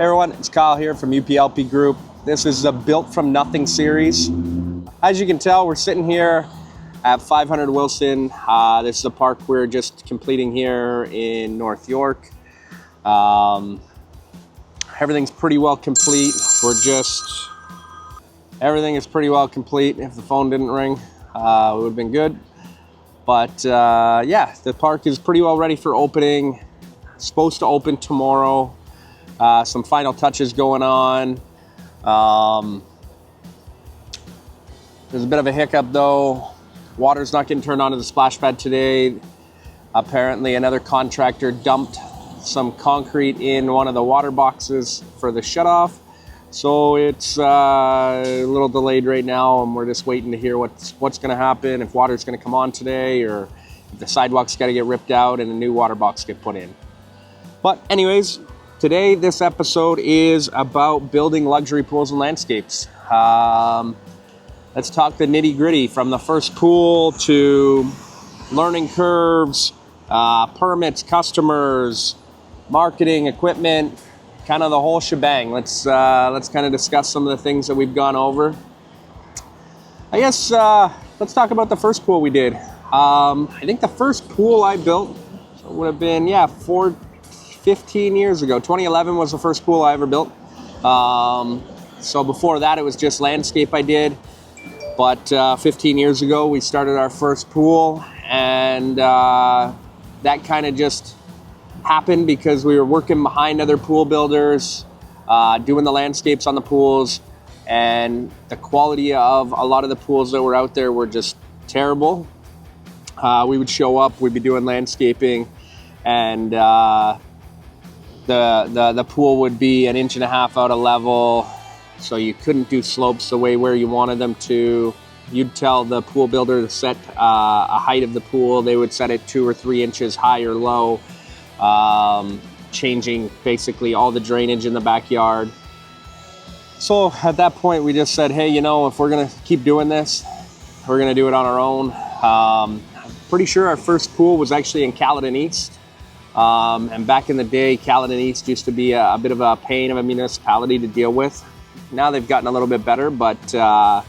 Hey everyone, it's Kyle here from UPLP Group. This is the Built From Nothing series. As you can tell, we're sitting here at 500 Wilson. This is a park we're just completing here in North York. Everything's pretty well complete. Everything is pretty well complete. If the phone didn't ring, it would have been good. But yeah, the park is pretty well ready for opening. It's supposed to open tomorrow. Some final touches going on. There's a bit of a hiccup though. Water's not getting turned onto the splash pad today. Apparently another contractor dumped some concrete in one of the water boxes for the shutoff. So it's a little delayed right now, and we're just waiting to hear what's going to happen, if water's going to come on today, or if the sidewalk's got to get ripped out and a new water box get put in. But anyways, today, this episode is about building luxury pools and landscapes. Let's talk the nitty-gritty, from the first pool to learning curves, permits, customers, marketing, equipment, kind of the whole shebang. Let's kind of discuss some of the things that we've gone over. I guess let's talk about the first pool we did. I think the first pool I built would have been 15 years ago. 2011 was the first pool I ever built. So before that, it was just landscape I did. But 15 years ago, we started our first pool, and that kind of just happened because we were working behind other pool builders, doing the landscapes on the pools, and the quality of a lot of the pools that were out there were just terrible. We would show up, we'd be doing landscaping, and the pool would be 1.5 inches out of level, so you couldn't do slopes the way where you wanted them to. You'd tell the pool builder to set a height of the pool. They would set it 2 or 3 inches high or low, changing basically all the drainage in the backyard. So at that point, we just said, hey, if we're gonna keep doing this, we're gonna do it on our own. I'm pretty sure our first pool was actually in Caledon East. And back in the day, Caledon East used to be a bit of a pain of a municipality to deal with. Now they've gotten a little bit better, but I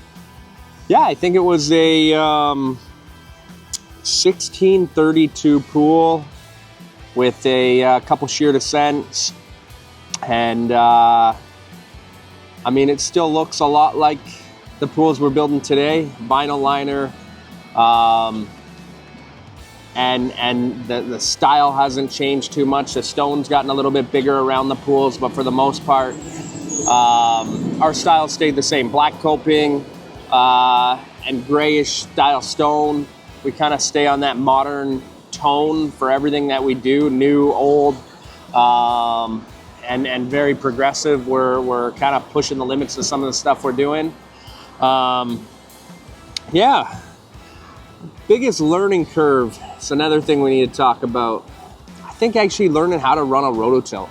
think it was a 1632 pool with a couple shear descents. And it still looks a lot like the pools we're building today. Vinyl liner. And the style hasn't changed too much. The stone's gotten a little bit bigger around the pools, but for the most part, our style stayed the same. Black coping and grayish style stone. We kind of stay on that modern tone for everything that we do, new, old, and very progressive. We're kind of pushing the limits of some of the stuff we're doing. Biggest learning curve. It's another thing we need to talk about. I think actually learning how to run a rototill.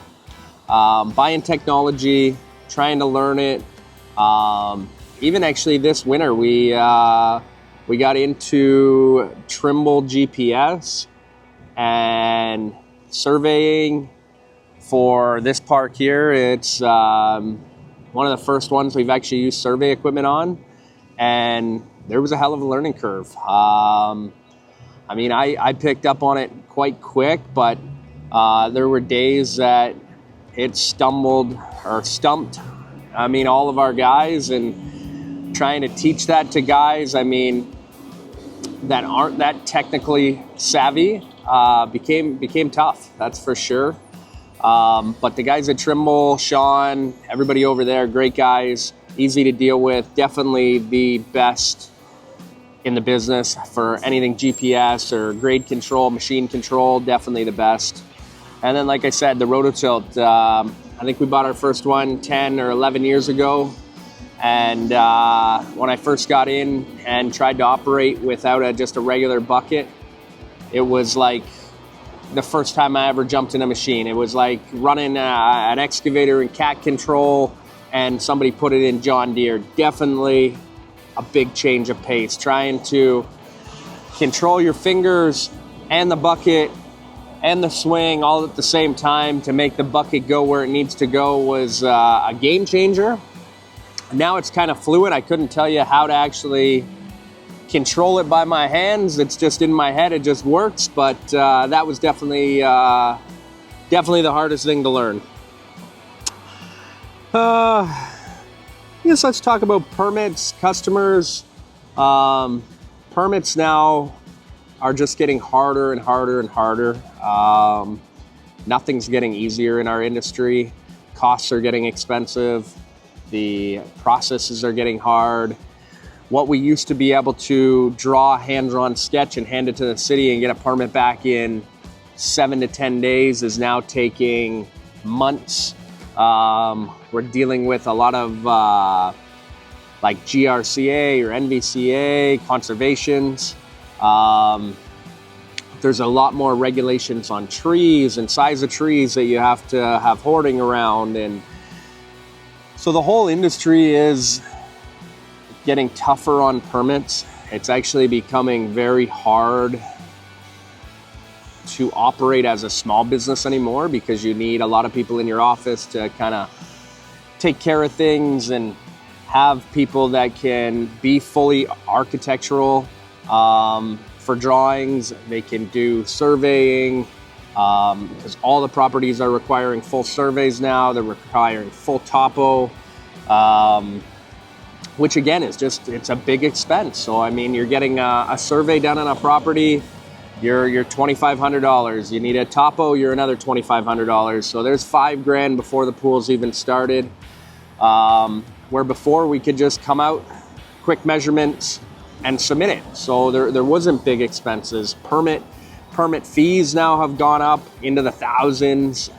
Buying technology, trying to learn it. Even actually this winter, we got into Trimble GPS and surveying for this park here. It's one of the first ones we've actually used survey equipment on, and there was a hell of a learning curve. I picked up on it quite quick, but there were days that it stumbled or stumped, all of our guys, and trying to teach that to guys, that aren't that technically savvy, became tough, that's for sure. But the guys at Trimble, Sean, everybody over there, great guys, easy to deal with, definitely the best in the business for anything GPS or grade control, machine control, definitely the best. And then, like I said, the rototilt, I think we bought our first one 10 or 11 years ago. And when I first got in and tried to operate without just a regular bucket, it was like the first time I ever jumped in a machine. It was like running an excavator in cat control and somebody put it in John Deere. Definitely a big change of pace. Trying to control your fingers and the bucket and the swing all at the same time to make the bucket go where it needs to go was a game changer. Now it's kind of fluid. I couldn't tell you how to actually control it by my hands. It's just in my head. It just works. But that was definitely the hardest thing to learn. Yes, let's talk about permits, customers. Permits now are just getting harder and harder and harder. Nothing's getting easier in our industry. Costs are getting expensive. The processes are getting hard. What we used to be able to draw a hand-drawn sketch and hand it to the city and get a permit back in 7 to 10 days is now taking months. We're dealing with a lot of like GRCA or NVCA, conservations. There's a lot more regulations on trees and size of trees that you have to have hoarding around. And so the whole industry is getting tougher on permits. It's actually becoming very hard to operate as a small business anymore because you need a lot of people in your office to kind of take care of things and have people that can be fully architectural for drawings. They can do surveying because all the properties are requiring full surveys now. They're requiring full topo, which again is it's a big expense. So I mean, you're getting a survey done on a property, you're $2,500. You need a topo, you're another $2,500. So there's $5,000 before the pool's even started. Where before we could just come out, quick measurements, and submit it. So there wasn't big expenses. Permit fees now have gone up into the thousands.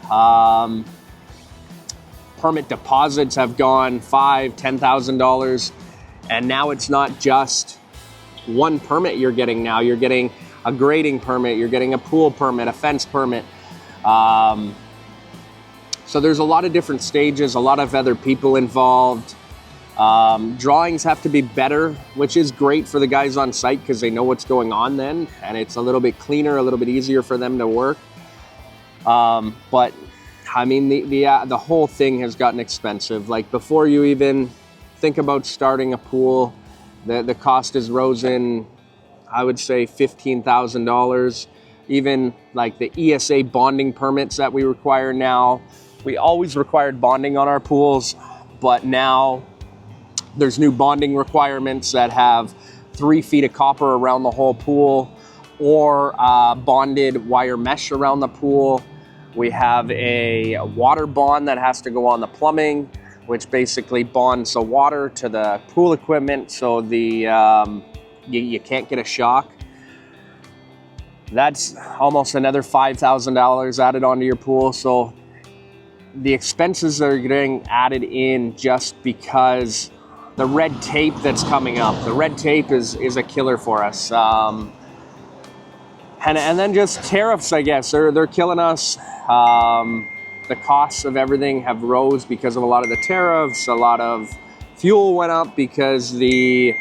Permit deposits have gone $5,000, $10,000. And now it's not just one permit you're getting now. You're getting a grading permit, you're getting a pool permit, a fence permit. So there's a lot of different stages, a lot of other people involved. Drawings have to be better, which is great for the guys on site because they know what's going on then, and it's a little bit cleaner, a little bit easier for them to work. But I mean, the whole thing has gotten expensive. Like before you even think about starting a pool, the cost has risen, I would say $15,000. Even like the ESA bonding permits that we require now. We always required bonding on our pools, but now there's new bonding requirements that have 3 feet of copper around the whole pool or bonded wire mesh around the pool. We have a water bond that has to go on the plumbing, which basically bonds the water to the pool equipment so you can't get a shock. That's almost another $5,000 added onto your pool. So the expenses are getting added in just because the red tape that's coming up. The red tape is a killer for us. And then just tariffs, I guess. They're killing us. The costs of everything have rose because of a lot of the tariffs. A lot of fuel went up because the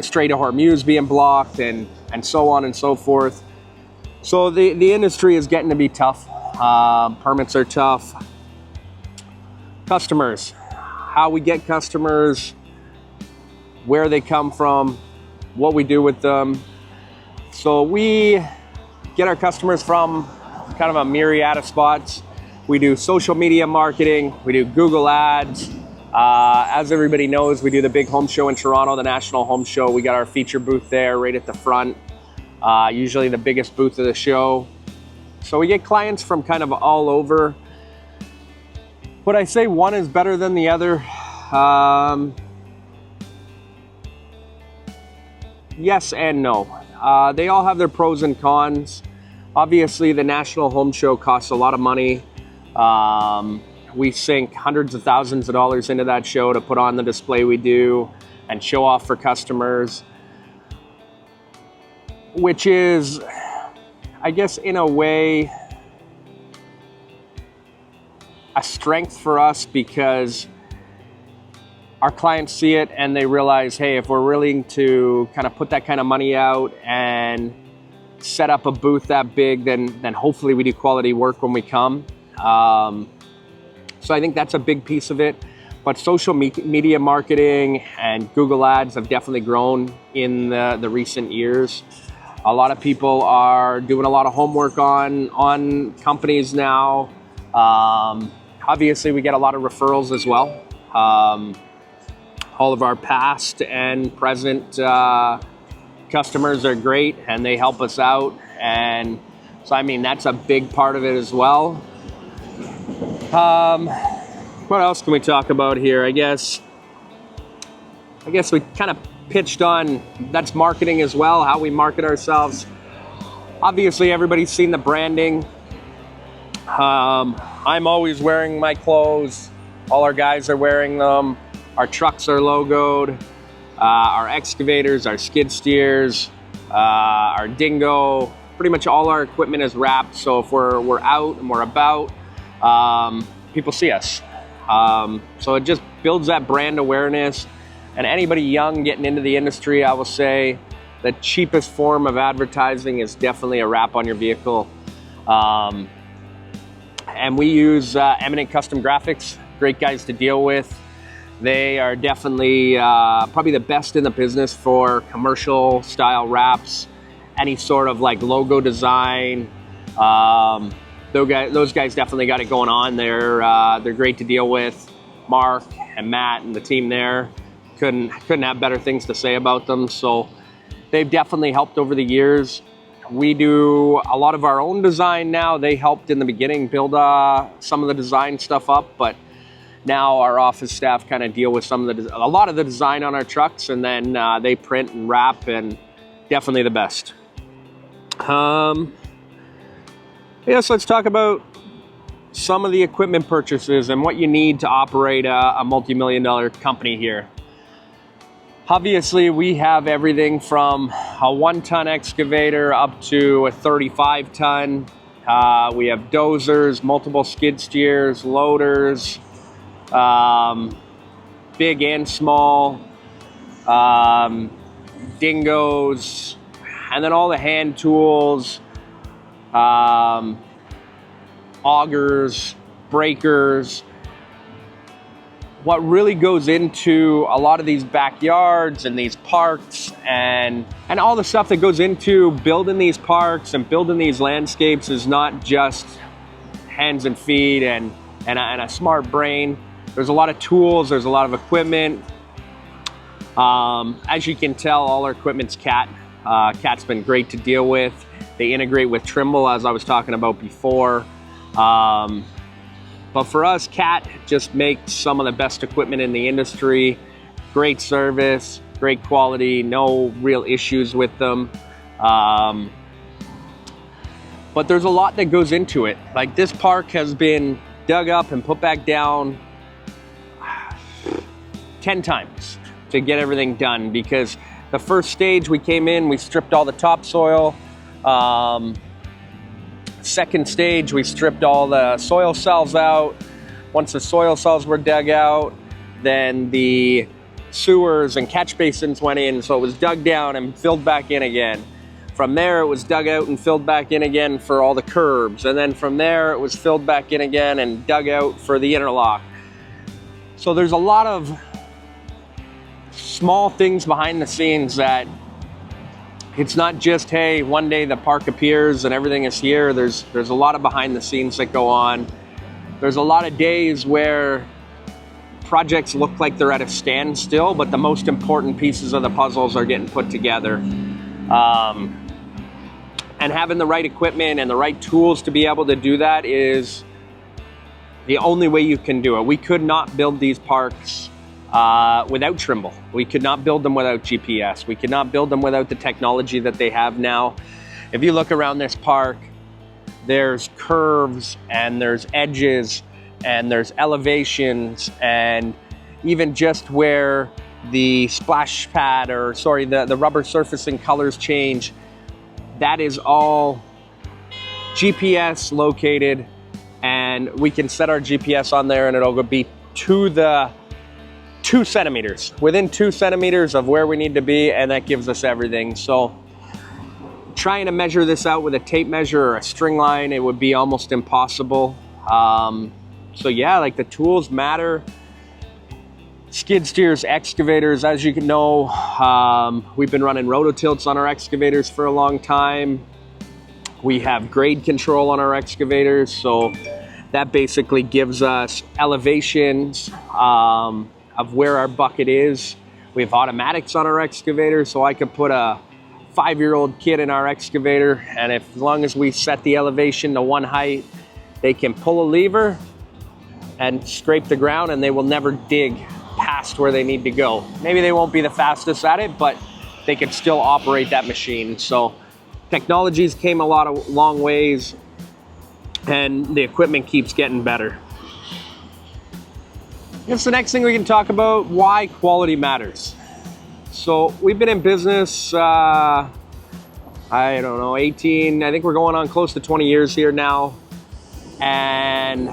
Strait of Hormuz being blocked and so on and so forth. So the industry is getting to be tough. Permits are tough. Customers, how we get customers, where they come from, what we do with them. So we get our customers from kind of a myriad of spots. We do social media marketing, we do Google ads. As everybody knows, we do the big home show in Toronto, the National Home Show. We got our feature booth there right at the front, usually the biggest booth of the show. So we get clients from kind of all over. Would I say one is better than the other? Yes and no. They all have their pros and cons. Obviously, the National Home Show costs a lot of money. We sink hundreds of thousands of dollars into that show to put on the display we do and show off for customers, which is, I guess, in a way, a strength for us because our clients see it and they realize, hey, if we're willing to kind of put that kind of money out and set up a booth that big, then hopefully we do quality work when we come. So I think that's a big piece of it. But social media marketing and Google Ads have definitely grown in the recent years. A lot of people are doing a lot of homework on companies now. Obviously, we get a lot of referrals as well. All of our past and present customers are great, and they help us out. And so, I mean, that's a big part of it as well. What else can we talk about here? I guess we kind of pitched on, that's marketing as well, how we market ourselves. Obviously, everybody's seen the branding. I'm always wearing my clothes. All our guys are wearing them. Our trucks are logoed. Our excavators, our skid steers, our dingo, pretty much all our equipment is wrapped. So if we're out and we're about, people see us. So it just builds that brand awareness. And anybody young getting into the industry, I will say the cheapest form of advertising is definitely a wrap on your vehicle. And we use Eminent Custom Graphics, great guys to deal with. They are definitely probably the best in the business for commercial style wraps, any sort of like logo design. Those guys definitely got it going on. They're great to deal with. Mark and Matt and the team there couldn't have better things to say about them. So they've definitely helped over the years. We do a lot of our own design now. They helped in the beginning build some of the design stuff up, but now our office staff kind of deal with a lot of the design on our trucks, and then they print and wrap, and definitely the best. Yes, let's talk about some of the equipment purchases and what you need to operate a multi-million-dollar company here. Obviously, we have everything from a 1-ton excavator up to a 35-ton. We have dozers, multiple skid steers, loaders, big and small, dingos, and then all the hand tools, augers, breakers. What really goes into a lot of these backyards and these parks and all the stuff that goes into building these parks and building these landscapes is not just hands and feet and a smart brain. There's a lot of tools, there's a lot of equipment. As you can tell, all our equipment's CAT. CAT's been great to deal with. They integrate with Trimble, as I was talking about before. But for us, CAT just makes some of the best equipment in the industry. Great service, great quality, no real issues with them. But there's a lot that goes into it. Like, this park has been dug up and put back down 10 times to get everything done, because the first stage we came in, we stripped all the topsoil. Second stage, we stripped all the soil cells out. Once the soil cells were dug out, then the sewers and catch basins went in, so it was dug down and filled back in again. From there, it was dug out and filled back in again for all the curbs. And then from there, it was filled back in again and dug out for the interlock. So there's a lot of small things behind the scenes that it's not just, hey, one day the park appears and everything is here. There's a lot of behind the scenes that go on. There's a lot of days where projects look like they're at a standstill, but the most important pieces of the puzzles are getting put together. And having the right equipment and the right tools to be able to do that is the only way you can do it. We could not build these parks without Trimble. We could not build them without GPS. We could not build them without the technology that they have now. If you look around this park, there's curves and there's edges and there's elevations, and even just where the splash pad, or sorry, the rubber surfacing colors change, that is all GPS located, and we can set our GPS on there and it'll be to the 2 centimeters, within 2 centimeters of where we need to be, and that gives us everything. So Trying to measure this out with a tape measure or a string line, it would be almost impossible. So yeah, like the tools matter. Skid steers, excavators, as you can know, we've been running rototilts on our excavators for a long time. We have grade control on our excavators, so that basically gives us elevations of where our bucket is. We have automatics on our excavator, so I could put a 5-year-old kid in our excavator, and as long as we set the elevation to one height, they can pull a lever and scrape the ground, and they will never dig past where they need to go. Maybe they won't be the fastest at it, but they can still operate that machine. So technologies came a long ways, and the equipment keeps getting better. I guess the next thing we can talk about, why quality matters. So we've been in business, I don't know, 18, I think we're going on close to 20 years here now. And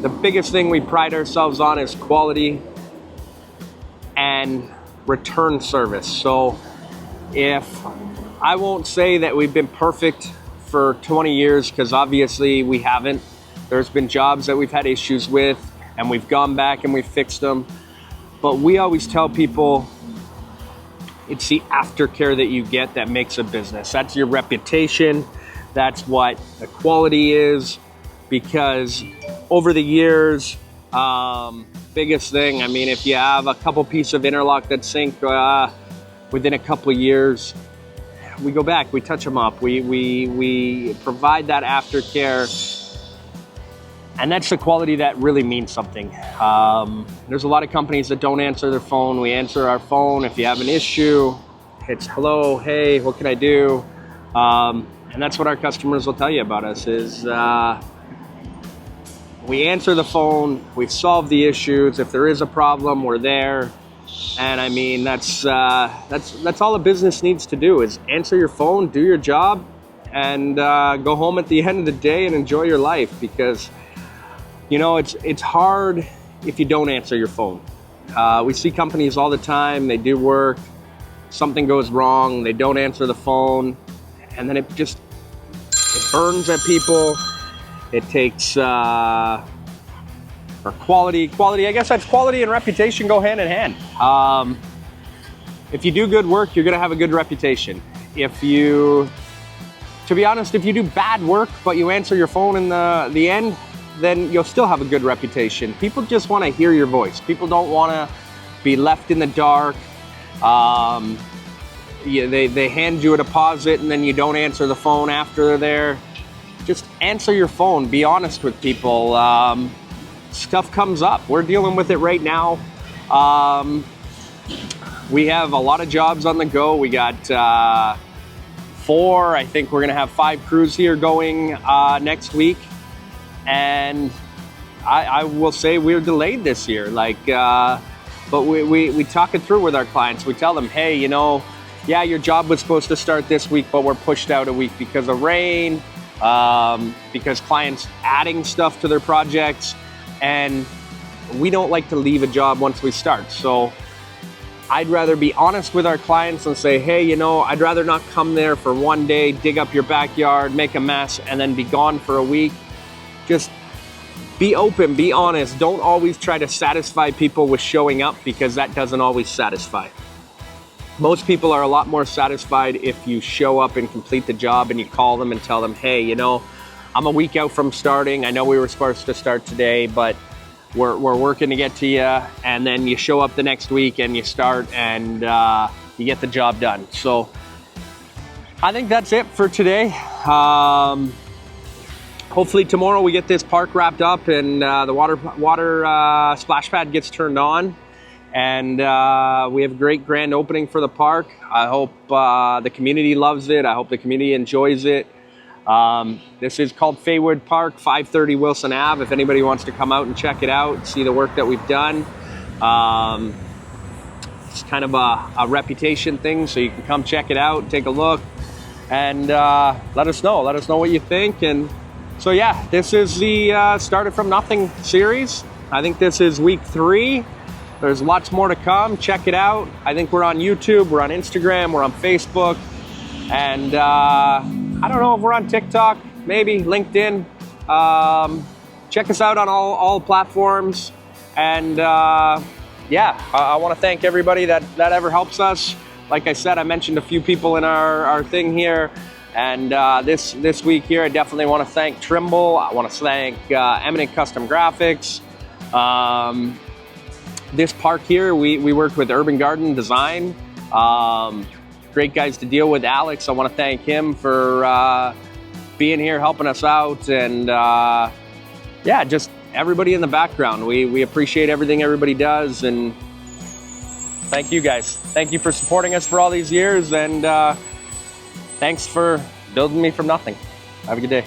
the biggest thing we pride ourselves on is quality and return service. So if I won't say that we've been perfect for 20 years, because obviously we haven't. There's been jobs that we've had issues with, and we've gone back and we've fixed them. But we always tell people it's the aftercare that you get that makes a business. That's your reputation. That's what the quality is. Because over the years, biggest thing, I mean, if you have a couple pieces of interlock that sink within a couple of years, we go back, we touch them up, we provide that aftercare. And that's the quality that really means something. There's a lot of companies that don't answer their phone. We answer our phone. If you have an issue, it's hello, hey, what can I do? And that's what our customers will tell you about us is we answer the phone, we solve the issues. If there is a problem, we're there. And I mean, that's all a business needs to do is answer your phone, do your job, and go home at the end of the day and enjoy your life. Because you know, it's hard if you don't answer your phone. We see companies all the time, they do work, something goes wrong, they don't answer the phone, and then it burns at people. It takes, or quality, I guess that's quality and reputation go hand in hand. If you do good work, you're gonna have a good reputation. To be honest, if you do bad work, but you answer your phone in the end, then you'll still have a good reputation. People just want to hear your voice. People don't want to be left in the dark. They hand you a deposit and then you don't answer the phone after they're there. Just answer your phone. Be honest with people. Stuff comes up. We're dealing with it right now. We have a lot of jobs on the go. We got 4. I think we're going to have 5 crews here going next week. And I will say we're delayed this year, but we talk it through with our clients. We tell them, hey, you know, yeah, your job was supposed to start this week, but we're pushed out a week because of rain, because clients adding stuff to their projects, and we don't like to leave a job once we start. So I'd rather be honest with our clients and say, hey, you know, I'd rather not come there for one day, dig up your backyard, make a mess, and then be gone for a week. Just be open, be honest. Don't always try to satisfy people with showing up, because that doesn't always satisfy. Most people are a lot more satisfied if you show up and complete the job and you call them and tell them, hey, you know, I'm a week out from starting. I know we were supposed to start today, but we're working to get to you. And then you show up the next week and you start and you get the job done. So I think that's it for today. Hopefully tomorrow we get this park wrapped up and the water splash pad gets turned on, and we have a great grand opening for the park. I hope the community loves it. I hope the community enjoys it. This is called Faywood Park, 530 Wilson Ave. If anybody wants to come out and check it out, see the work that we've done. It's kind of a reputation thing, so you can come check it out, take a look, and let us know what you think. And so yeah, this is the Started From Nothing series. I think this is week 3. There's lots more to come. Check it out. I think we're on YouTube, we're on Instagram, we're on Facebook. And I don't know if we're on TikTok, maybe LinkedIn. Check us out on all platforms. And yeah, I want to thank everybody that ever helps us. Like I said, I mentioned a few people in our thing here. And this week here, I definitely want to thank Trimble. I want to thank Eminent Custom Graphics. This park here, we worked with Urban Garden Design. Great guys to deal with. Alex, I want to thank him for being here, helping us out. And yeah, just everybody in the background. We appreciate everything everybody does. And thank you guys. Thank you for supporting us for all these years. And thanks for building me from nothing. Have a good day.